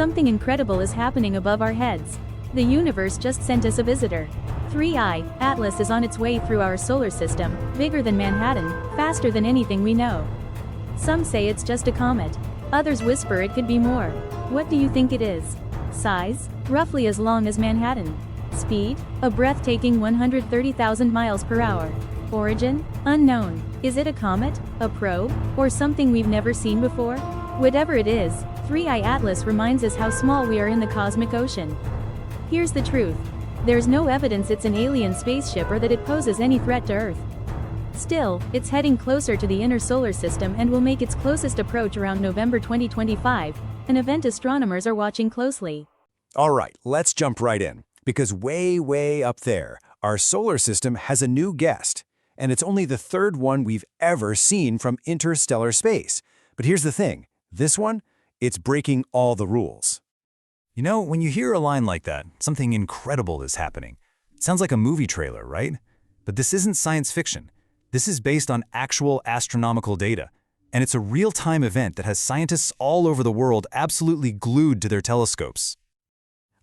Something incredible is happening above our heads. The universe just sent us a visitor. 3I, Atlas is on its way through our solar system, bigger than Manhattan, faster than anything we know. Some say it's just a comet. Others whisper it could be more. What do you think it is? Size? Roughly as long as Manhattan. Speed? A breathtaking 130,000 miles per hour. Origin? Unknown. Is it a comet, a probe, or something we've never seen before? Whatever it is, 3I Atlas reminds us how small we are in the cosmic ocean. Here's the truth. There's no evidence it's an alien spaceship or that it poses any threat to Earth. Still, it's heading closer to the inner solar system and will make its closest approach around November 2025, an event astronomers are watching closely. All right, let's jump right in, because way up there, our solar system has a new guest, and it's only the third one we've ever seen from interstellar space. But here's the thing, this one, it's breaking all the rules. You know, when you hear a line like that, something incredible is happening. It sounds like a movie trailer, right? But this isn't science fiction. This is based on actual astronomical data, and it's a real-time event that has scientists all over the world absolutely glued to their telescopes.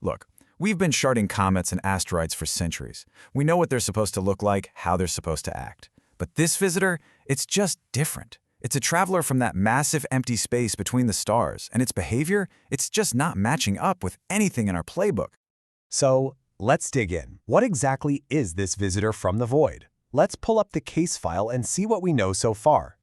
Look, we've been charting comets and asteroids for centuries. We know what they're supposed to look like, how they're supposed to act. But this visitor, it's just different. It's a traveler from that massive empty space between the stars, and its behavior, it's just not matching up with anything in our playbook. So, let's dig in. What exactly is this visitor from the void? Let's pull up the case file and see what we know so far.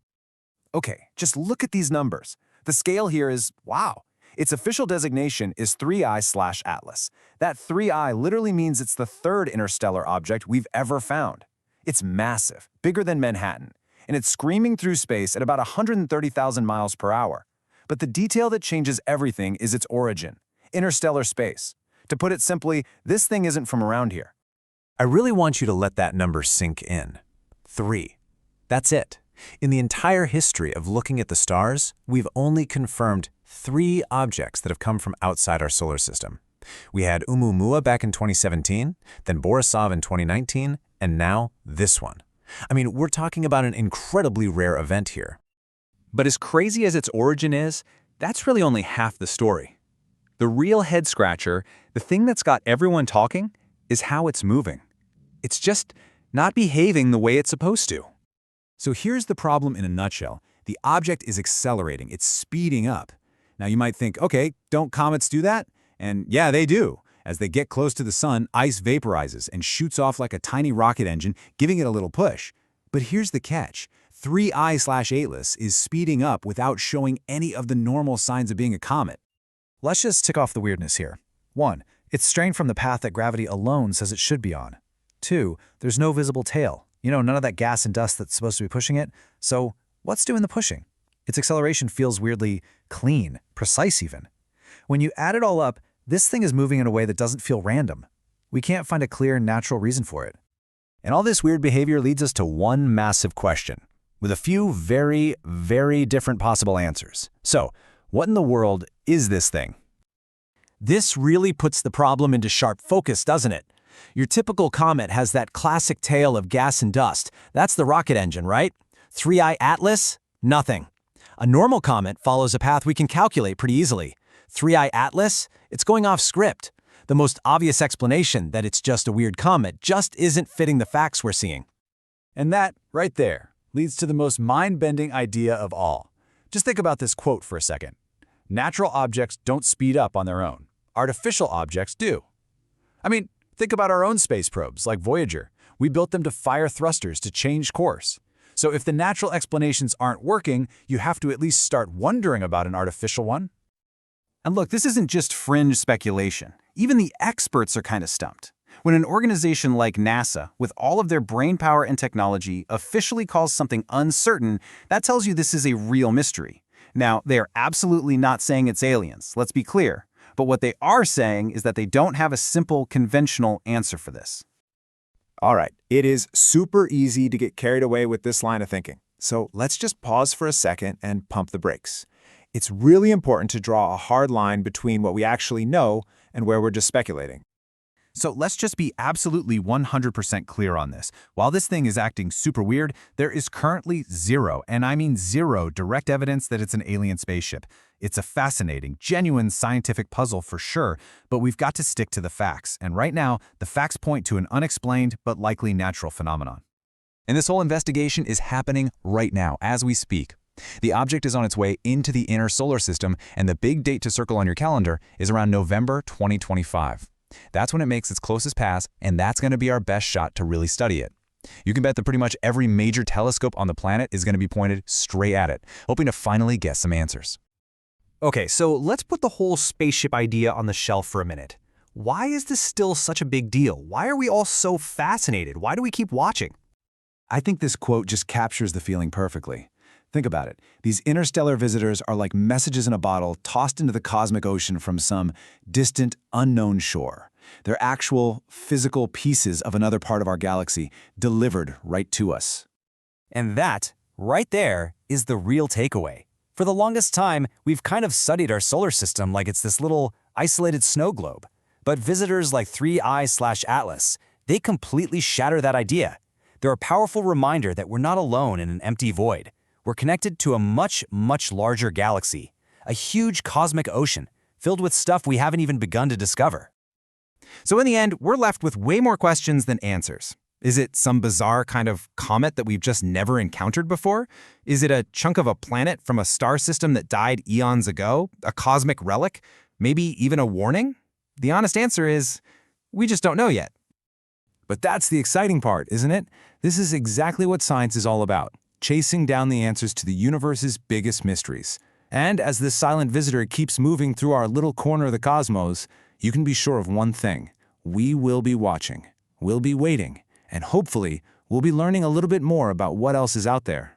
Okay, just look at these numbers. The scale here is, wow. Its official designation is 3I/Atlas. That 3I literally means it's the third interstellar object we've ever found. It's massive, bigger than Manhattan, and it's screaming through space at about 130,000 miles per hour. But the detail that changes everything is its origin, interstellar space. To put it simply, this thing isn't from around here. I really want you to let that number sink in. 3. That's it. In the entire history of looking at the stars, we've only confirmed 3 objects that have come from outside our solar system. We had Oumuamua back in 2017, then Borisov in 2019, and now this one. I mean, we're talking about an incredibly rare event here. But as crazy as its origin is, that's really only half the story. The real head-scratcher, the thing that's got everyone talking, is how it's moving. It's just not behaving the way it's supposed to. So here's the problem in a nutshell. The object is accelerating, it's speeding up. Now you might think, okay, don't comets do that? And yeah, they do. As they get close to the sun, ice vaporizes and shoots off like a tiny rocket engine, giving it a little push. But here's the catch. 3I/Atlas is speeding up without showing any of the normal signs of being a comet. Let's just tick off the weirdness here. 1. It's straying from the path that gravity alone says it should be on. 2. There's no visible tail. You know, none of that gas and dust that's supposed to be pushing it. So, what's doing the pushing? Its acceleration feels weirdly clean, precise even. When you add it all up, this thing is moving in a way that doesn't feel random. We can't find a clear, natural reason for it. And all this weird behavior leads us to one massive question, with a few very different possible answers. So, what in the world is this thing? This really puts the problem into sharp focus, doesn't it? Your typical comet has that classic tail of gas and dust. That's the rocket engine, right? 3I Atlas? Nothing. A normal comet follows a path we can calculate pretty easily. 3I Atlas? It's going off script. The most obvious explanation that it's just a weird comet just isn't fitting the facts we're seeing. And that, right there, leads to the most mind-bending idea of all. Just think about this quote for a second. Natural objects don't speed up on their own. Artificial objects do. I mean, think about our own space probes, like Voyager. We built them to fire thrusters to change course. So if the natural explanations aren't working, you have to at least start wondering about an artificial one. And look, this isn't just fringe speculation. Even the experts are kind of stumped. When an organization like NASA, with all of their brainpower and technology, officially calls something uncertain, that tells you this is a real mystery. Now, they are absolutely not saying it's aliens, let's be clear. But what they are saying is that they don't have a simple, conventional answer for this. All right, it is super easy to get carried away with this line of thinking. So let's just pause for a second and pump the brakes. It's really important to draw a hard line between what we actually know and where we're just speculating. So let's just be absolutely 100% clear on this. While this thing is acting super weird, there is currently zero, and I mean zero, direct evidence that it's an alien spaceship. It's a fascinating, genuine scientific puzzle for sure, but we've got to stick to the facts. And right now, the facts point to an unexplained but likely natural phenomenon. And this whole investigation is happening right now, as we speak. The object is on its way into the inner solar system, and the big date to circle on your calendar is around November 2025. That's when it makes its closest pass, and that's going to be our best shot to really study it. You can bet that pretty much every major telescope on the planet is going to be pointed straight at it, hoping to finally get some answers. Okay, so let's put the whole spaceship idea on the shelf for a minute. Why is this still such a big deal? Why are we all so fascinated? Why do we keep watching? I think this quote just captures the feeling perfectly. Think about it. These interstellar visitors are like messages in a bottle tossed into the cosmic ocean from some distant, unknown shore. They're actual, physical pieces of another part of our galaxy delivered right to us. And that, right there, is the real takeaway. For the longest time, we've kind of studied our solar system like it's this little, isolated snow globe. But visitors like 3I/Atlas, they completely shatter that idea. They're a powerful reminder that we're not alone in an empty void. We're connected to a much, much larger galaxy, a huge cosmic ocean filled with stuff we haven't even begun to discover. So in the end, we're left with way more questions than answers. Is it some bizarre kind of comet that we've just never encountered before? Is it a chunk of a planet from a star system that died eons ago? A cosmic relic? Maybe even a warning? The honest answer is, we just don't know yet. But that's the exciting part, isn't it? This is exactly what science is all about, chasing down the answers to the universe's biggest mysteries. And as this silent visitor keeps moving through our little corner of the cosmos, you can be sure of one thing. We will be watching, we'll be waiting, and hopefully, we'll be learning a little bit more about what else is out there.